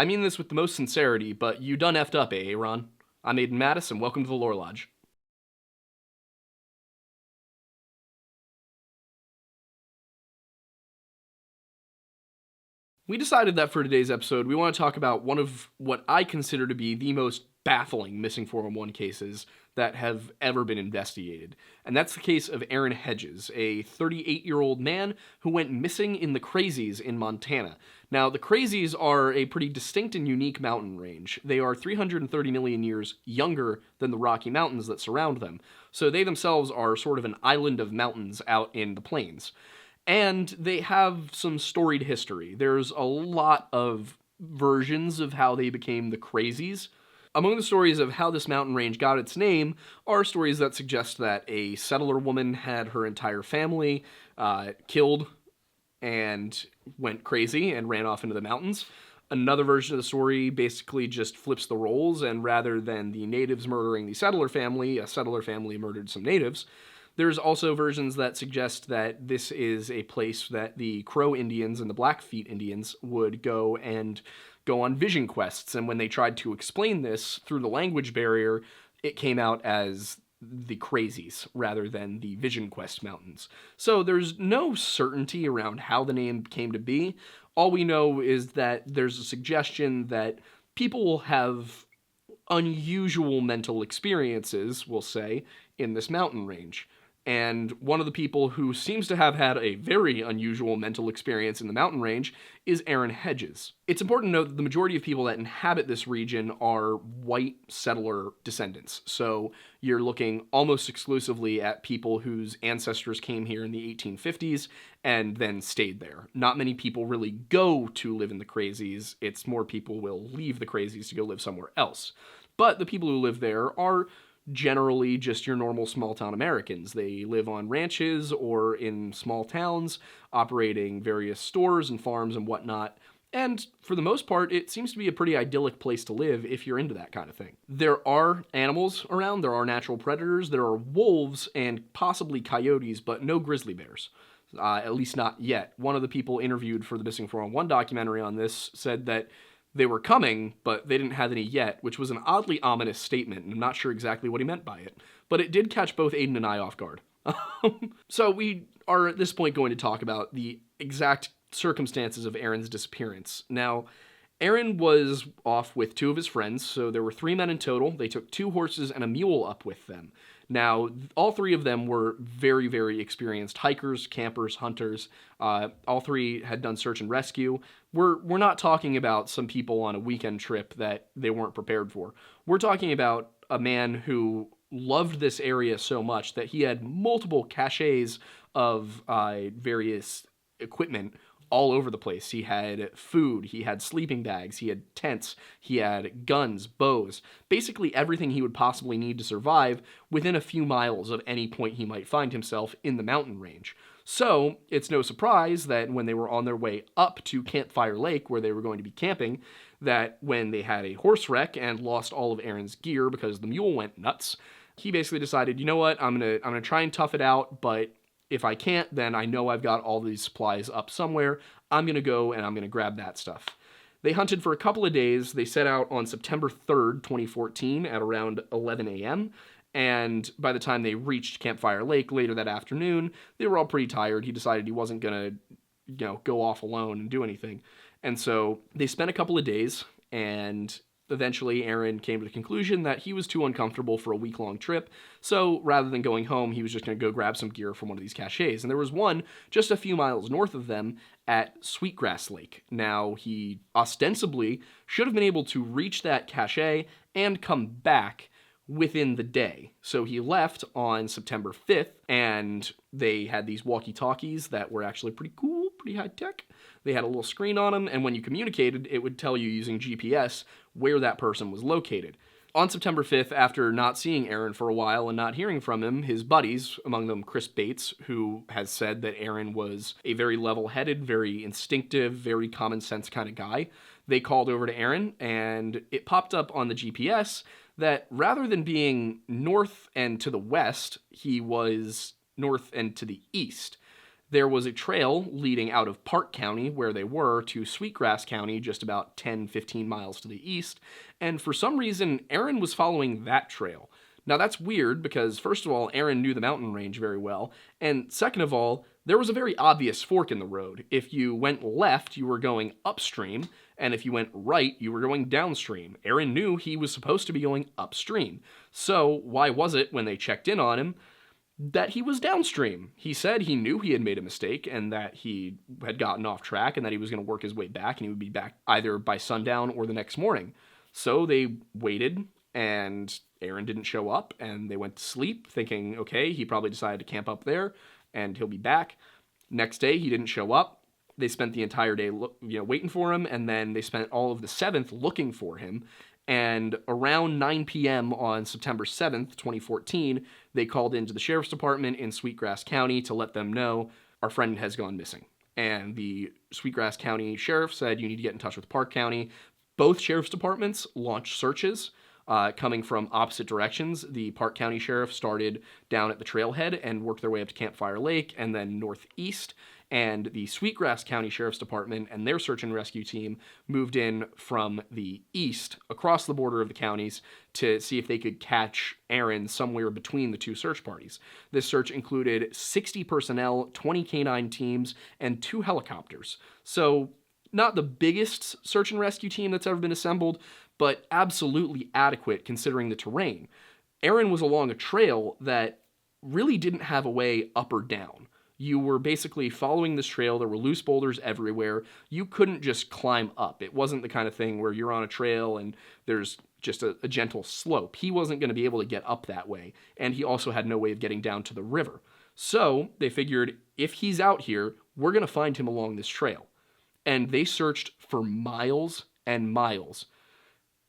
I mean this with the most sincerity, but you done effed up, Aaron? I'm Aiden Mattis, and welcome to the Lore Lodge. We decided that for today's episode, we want to talk about one of what I consider to be the most baffling missing 411 cases that have ever been investigated. And that's the case of Aaron Hedges, a 38-year-old man who went missing in the Crazies in Montana. Now, the Crazies are a pretty distinct and unique mountain range. They are 330 million years younger than the Rocky Mountains that surround them. So they themselves are sort of an island of mountains out in the plains. And they have some storied history. There's a lot of versions of how they became the Crazies. Among the stories of how this mountain range got its name are stories that suggest that a settler woman had her entire family killed and went crazy and ran off into the mountains. Another version of the story basically just flips the roles, and rather than the natives murdering the settler family, a settler family murdered some natives. There's also versions that suggest that this is a place that the Crow Indians and the Blackfeet Indians would go on vision quests, and when they tried to explain this through the language barrier, it came out as the Crazies rather than the Vision Quest Mountains. So there's no certainty around how the name came to be. All we know is that there's a suggestion that people will have unusual mental experiences, we'll say, in this mountain range. And one of the people who seems to have had a very unusual mental experience in the mountain range is Aaron Hedges. It's important to note that the majority of people that inhabit this region are white settler descendants. So you're looking almost exclusively at people whose ancestors came here in the 1850s and then stayed there. Not many people really go to live in the Crazies. It's more people will leave the Crazies to go live somewhere else. But the people who live there are generally just your normal small-town Americans. They live on ranches or in small towns, operating various stores and farms and whatnot. And for the most part, it seems to be a pretty idyllic place to live if you're into that kind of thing. There are animals around, there are natural predators, there are wolves and possibly coyotes, but no grizzly bears. At least not yet. One of the people interviewed for the Missing 411 documentary on this said that they were coming, but they didn't have any yet, which was an oddly ominous statement, and I'm not sure exactly what he meant by it. But it did catch both Aiden and I off guard. So we are at this point going to talk about the exact circumstances of Aaron's disappearance. Now, Aaron was off with two of his friends, so there were 3 men in total. They took 2 horses and a mule up with them. Now, all 3 of them were very, very experienced hikers, campers, hunters. All 3 had done search and rescue. We're not talking about some people on a weekend trip that they weren't prepared for. We're talking about a man who loved this area so much that he had multiple caches of various equipment all over the place. He had food, he had sleeping bags, he had tents, he had guns, bows, basically everything he would possibly need to survive within a few miles of any point he might find himself in the mountain range. So it's no surprise that when they were on their way up to Campfire Lake, where they were going to be camping, that when they had a horse wreck and lost all of Aaron's gear because the mule went nuts, he basically decided, you know what, I'm gonna try and tough it out, but if I can't, then I know I've got all these supplies up somewhere. I'm going to go and I'm going to grab that stuff. They hunted for a couple of days. They set out on September 3rd, 2014 at around 11 a.m. And by the time they reached Campfire Lake later that afternoon, they were all pretty tired. He decided he wasn't going to, go off alone and do anything. And so they spent a couple of days, and eventually Aaron came to the conclusion that he was too uncomfortable for a week-long trip, so rather than going home, he was just going to go grab some gear from one of these caches. And there was one just a few miles north of them at Sweetgrass Lake. Now, he ostensibly should have been able to reach that cache and come back within the day. So he left on September 5th, and they had these walkie-talkies that were actually pretty cool, pretty high-tech. They had a little screen on them, and when you communicated, it would tell you using GPS where that person was located. On September 5th, after not seeing Aaron for a while and not hearing from him, his buddies, among them Chris Bates, who has said that Aaron was a very level-headed, very instinctive, very common-sense kind of guy, they called over to Aaron, and it popped up on the GPS that rather than being north and to the west, he was north and to the east. there was a trail leading out of Park County, where they were, to Sweetgrass County, just about 10-15 miles to the east, and for some reason, Aaron was following that trail. Now that's weird because, first of all, Aaron knew the mountain range very well, and second of all, there was a very obvious fork in the road. If you went left, you were going upstream, and if you went right, you were going downstream. Aaron knew he was supposed to be going upstream. So why was it, when they checked in on him, that he was downstream? He said he knew he had made a mistake and that he had gotten off track and that he was going to work his way back and he would be back either by sundown or the next morning. So they waited, and Aaron didn't show up, and they went to sleep thinking, okay, he probably decided to camp up there and he'll be back. Next day, he didn't show up. They spent the entire day waiting for him, and then they spent all of the 7th looking for him. And around 9 p.m. on September 7th, 2014, they called into the sheriff's department in Sweetgrass County to let them know, our friend has gone missing. And the Sweetgrass County sheriff said, you need to get in touch with Park County. Both sheriff's departments launched searches coming from opposite directions. The Park County sheriff started down at the trailhead and worked their way up to Campfire Lake and then northeast. And the Sweetgrass County Sheriff's Department and their search and rescue team moved in from the east across the border of the counties to see if they could catch Aaron somewhere between the two search parties. This search included 60 personnel, 20 canine teams, and 2 helicopters. So not the biggest search and rescue team that's ever been assembled, but absolutely adequate considering the terrain. Aaron was along a trail that really didn't have a way up or down. You were basically following this trail. There were loose boulders everywhere. You couldn't just climb up. It wasn't the kind of thing where you're on a trail and there's just a gentle slope. He wasn't going to be able to get up that way, and he also had no way of getting down to the river. So they figured, if he's out here, we're going to find him along this trail. And they searched for miles and miles,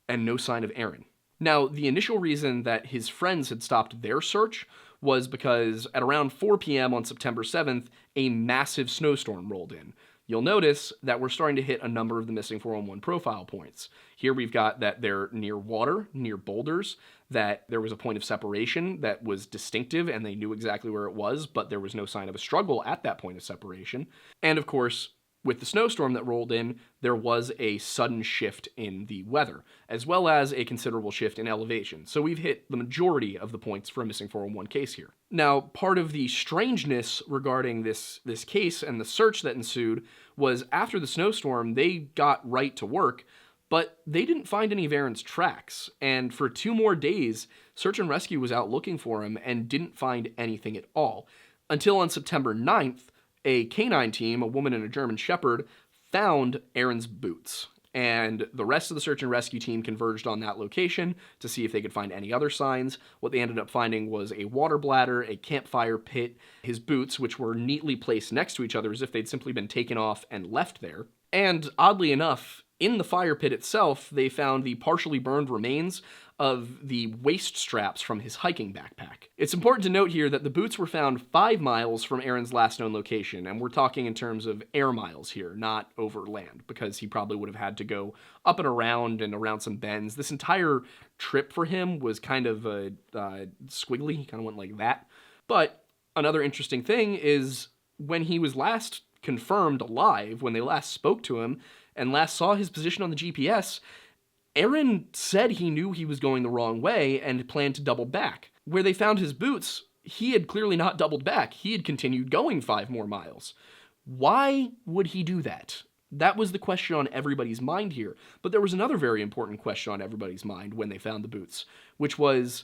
and no sign of Aaron. Now, the initial reason that his friends had stopped their search was because at around 4 p.m. on September 7th, a massive snowstorm rolled in. You'll notice that we're starting to hit a number of the missing 411 profile points. Here we've got that they're near water, near boulders, that there was a point of separation that was distinctive and they knew exactly where it was, but there was no sign of a struggle at that point of separation. And of course, with the snowstorm that rolled in, there was a sudden shift in the weather, as well as a considerable shift in elevation. So we've hit the majority of the points for a missing 411 case here. Now, part of the strangeness regarding this case and the search that ensued was after the snowstorm, they got right to work, but they didn't find any of Aaron's tracks. And for 2 more days, search and rescue was out looking for him and didn't find anything at all. Until on September 9th, a canine team, a woman and a German Shepherd, found Aaron's boots. And the rest of the search and rescue team converged on that location to see if they could find any other signs. What they ended up finding was a water bladder, a campfire pit, his boots, which were neatly placed next to each other as if they'd simply been taken off and left there. And oddly enough, in the fire pit itself, they found the partially burned remains of the waist straps from his hiking backpack. It's important to note here that the boots were found 5 miles from Aaron's last known location, and we're talking in terms of air miles here, not over land, because he probably would have had to go up and around some bends. This entire trip for him was kind of squiggly. He kind of went like that. But another interesting thing is when he was last confirmed alive, when they last spoke to him and last saw his position on the GPS, Aaron said he knew he was going the wrong way and planned to double back. Where they found his boots, he had clearly not doubled back. He had continued going 5 more miles. Why would he do that? That was the question on everybody's mind here. But there was another very important question on everybody's mind when they found the boots, which was,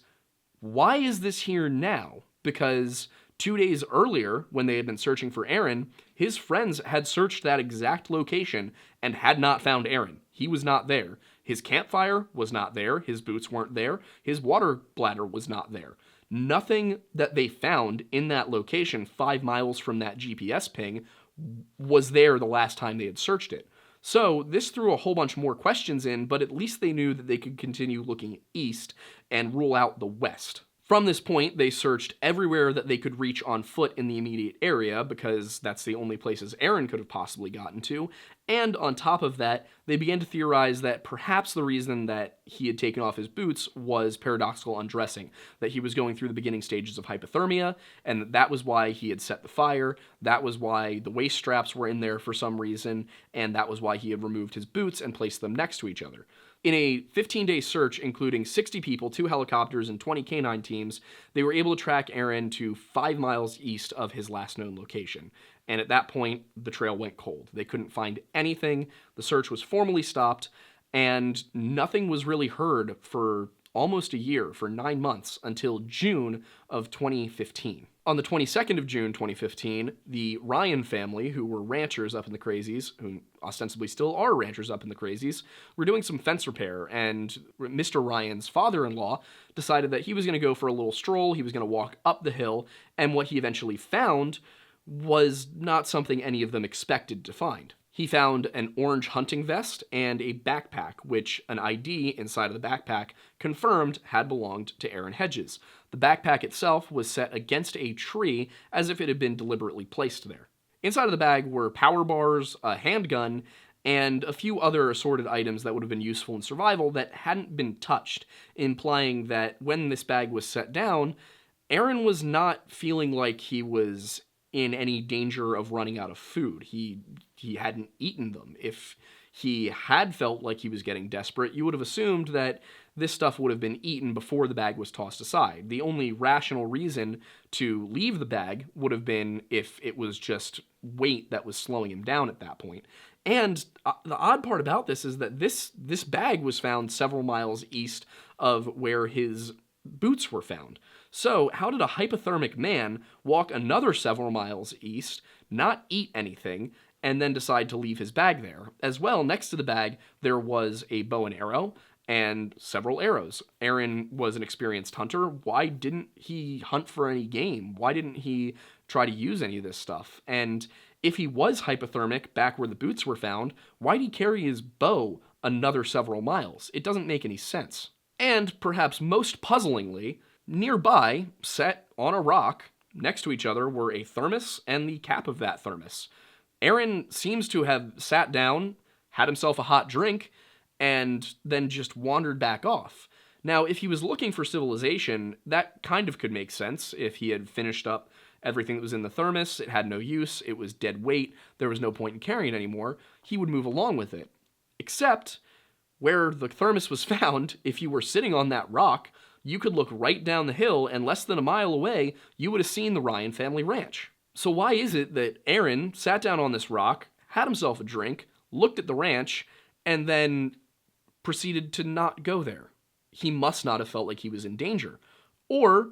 why is this here now? Because 2 days earlier, when they had been searching for Aaron, his friends had searched that exact location and had not found Aaron. He was not there. His campfire was not there. His boots weren't there. His water bladder was not there. Nothing that they found in that location 5 miles from that GPS ping was there the last time they had searched it. So this threw a whole bunch more questions in, but at least they knew that they could continue looking east and rule out the west. From this point, they searched everywhere that they could reach on foot in the immediate area, because that's the only places Aaron could have possibly gotten to, And on top of that, they began to theorize that perhaps the reason that he had taken off his boots was paradoxical undressing, that he was going through the beginning stages of hypothermia, and that was why he had set the fire, that was why the waist straps were in there for some reason, and that was why he had removed his boots and placed them next to each other. In a 15-day search, including 60 people, 2 helicopters, and 20 canine teams, they were able to track Aaron to 5 miles east of his last known location. And at that point, the trail went cold. They couldn't find anything. The search was formally stopped, and nothing was really heard for almost a year, for 9 months, until June of 2015. On the 22nd of June 2015, the Ryan family, who were ranchers up in the Crazies, who ostensibly still are ranchers up in the Crazies, were doing some fence repair, and Mr. Ryan's father-in-law decided that he was going to go for a little stroll, he was going to walk up the hill, and what he eventually found was not something any of them expected to find. He found an orange hunting vest and a backpack, which an ID inside of the backpack confirmed had belonged to Aaron Hedges. The backpack itself was set against a tree as if it had been deliberately placed there. Inside of the bag were power bars, a handgun, and a few other assorted items that would have been useful in survival that hadn't been touched, implying that when this bag was set down, Aaron was not feeling like he was in any danger of running out of food. He hadn't eaten them. If he had felt like he was getting desperate, you would have assumed that this stuff would have been eaten before the bag was tossed aside. The only rational reason to leave the bag would have been if it was just weight that was slowing him down at that point. And the odd part about this is that this bag was found several miles east of where his boots were found. So how did a hypothermic man walk another several miles east, not eat anything, and then decide to leave his bag there? As well, next to the bag, there was a bow and arrow and several arrows. Aaron was an experienced hunter. Why didn't he hunt for any game? Why didn't he try to use any of this stuff? And if he was hypothermic back where the boots were found, why did he carry his bow another several miles? It doesn't make any sense. And perhaps most puzzlingly, nearby, set on a rock, next to each other, were a thermos and the cap of that thermos. Aaron seems to have sat down, had himself a hot drink, and then just wandered back off. Now, if he was looking for civilization, that kind of could make sense. If he had finished up everything that was in the thermos, it had no use, it was dead weight, there was no point in carrying it anymore, he would move along with it. Except, where the thermos was found, if you were sitting on that rock, you could look right down the hill, and less than a mile away, you would have seen the Ryan family ranch. So why is it that Aaron sat down on this rock, had himself a drink, looked at the ranch, and then proceeded to not go there? He must not have felt like he was in danger. Or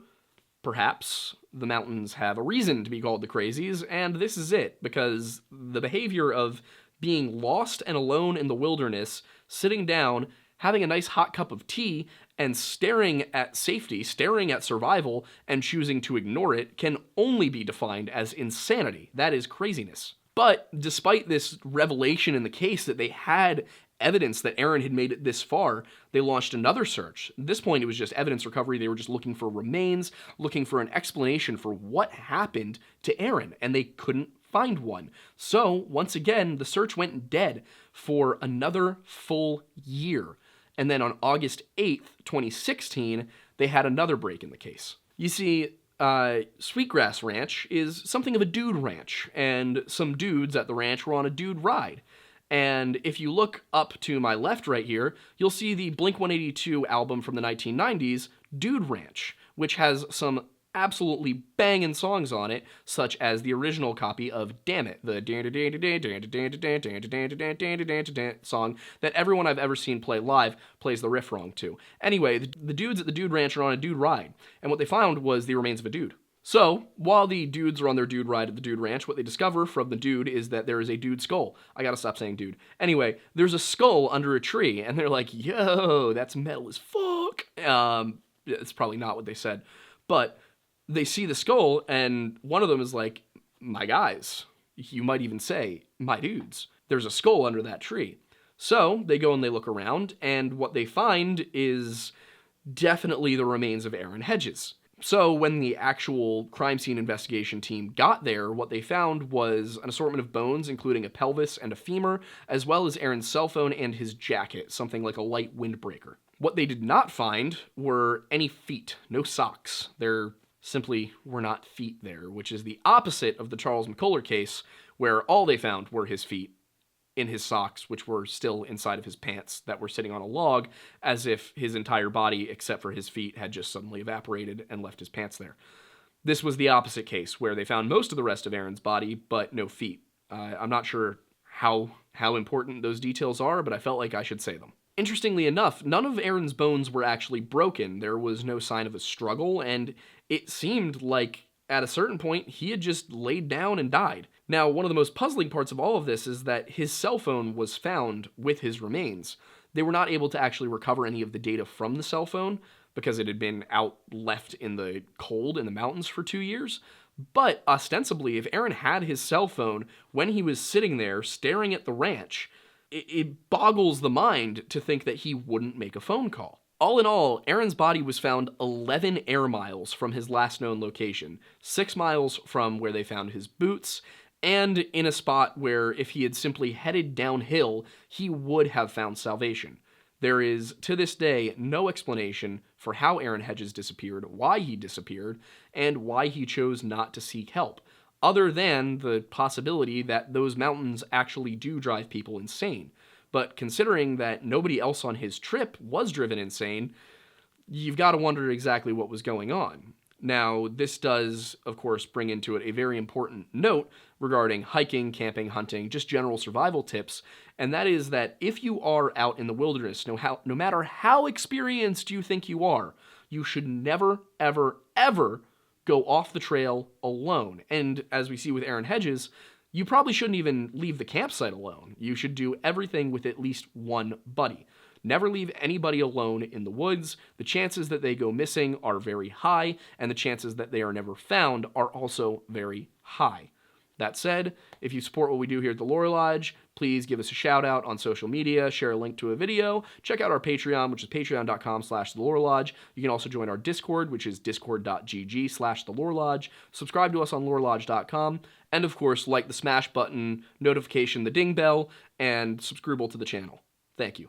perhaps the mountains have a reason to be called the Crazies, and this is it, because the behavior of being lost and alone in the wilderness, sitting down, having a nice hot cup of tea, and staring at safety, staring at survival, and choosing to ignore it can only be defined as insanity. That is craziness. But despite this revelation in the case that they had evidence that Aaron had made it this far, they launched another search. At this point, it was just evidence recovery. They were just looking for remains, looking for an explanation for what happened to Aaron, and they couldn't find one. So, once again, the search went dead for another full year. And then on August 8th, 2016, they had another break in the case. You see, Sweetgrass Ranch is something of a dude ranch, and some dudes at the ranch were on a dude ride. And if you look up to my left right here, you'll see the Blink-182 album from the 1990s, Dude Ranch, which has some absolutely banging songs on it, such as the original copy of Damn It, the song that everyone I've ever seen play live plays the riff wrong to. Anyway, the dudes at the Dude Ranch are on a dude ride, and what they found was the remains of a dude. So, while the dudes are on their dude ride at the Dude Ranch, what they discover from the dude is that there is a dude skull. I gotta stop saying dude. Anyway, there's a skull under a tree, and they're like, yo, that's metal as fuck. It's probably not what they said, but they see the skull, and one of them is like, my guys. You might even say, my dudes. There's a skull under that tree. So, they go and they look around, and what they find is definitely the remains of Aaron Hedges. So when the actual crime scene investigation team got there, what they found was an assortment of bones, including a pelvis and a femur, as well as Aaron's cell phone and his jacket, something like a light windbreaker. What they did not find were any feet, no socks. There simply were not feet there, which is the opposite of the Charles McCuller case, where all they found were his feet in his socks, which were still inside of his pants that were sitting on a log, as if his entire body, except for his feet, had just suddenly evaporated and left his pants there. This was the opposite case, where they found most of the rest of Aaron's body, but no feet. I'm not sure how important those details are, but I felt like I should say them. Interestingly enough, none of Aaron's bones were actually broken. There was no sign of a struggle, and it seemed like at a certain point, he had just laid down and died. Now, one of the most puzzling parts of all of this is that his cell phone was found with his remains. They were not able to actually recover any of the data from the cell phone because it had been out left in the cold in the mountains for 2 years. But ostensibly, if Aaron had his cell phone when he was sitting there staring at the ranch, it boggles the mind to think that he wouldn't make a phone call. All in all, Aaron's body was found 11 air miles from his last known location, 6 miles from where they found his boots, and in a spot where if he had simply headed downhill, he would have found salvation. There is, to this day, no explanation for how Aaron Hedges disappeared, why he disappeared, and why he chose not to seek help, other than the possibility that those mountains actually do drive people insane. But considering that nobody else on his trip was driven insane, you've got to wonder exactly what was going on. Now, this does, of course, bring into it a very important note regarding hiking, camping, hunting, just general survival tips, and that is that if you are out in the wilderness, no matter how experienced you think you are, you should never, ever, ever go off the trail alone. And as we see with Aaron Hedges, you probably shouldn't even leave the campsite alone. You should do everything with at least one buddy. Never leave anybody alone in the woods. The chances that they go missing are very high, and the chances that they are never found are also very high. That said, if you support what we do here at the Lore Lodge, please give us a shout out on social media, share a link to a video, check out our Patreon, which is patreon.com/thelorelodge. You can also join our Discord, which is discord.gg/thelorelodge. Subscribe to us on lorelodge.com, and of course, like the smash button, notification, the ding bell, and subscribe to the channel. Thank you.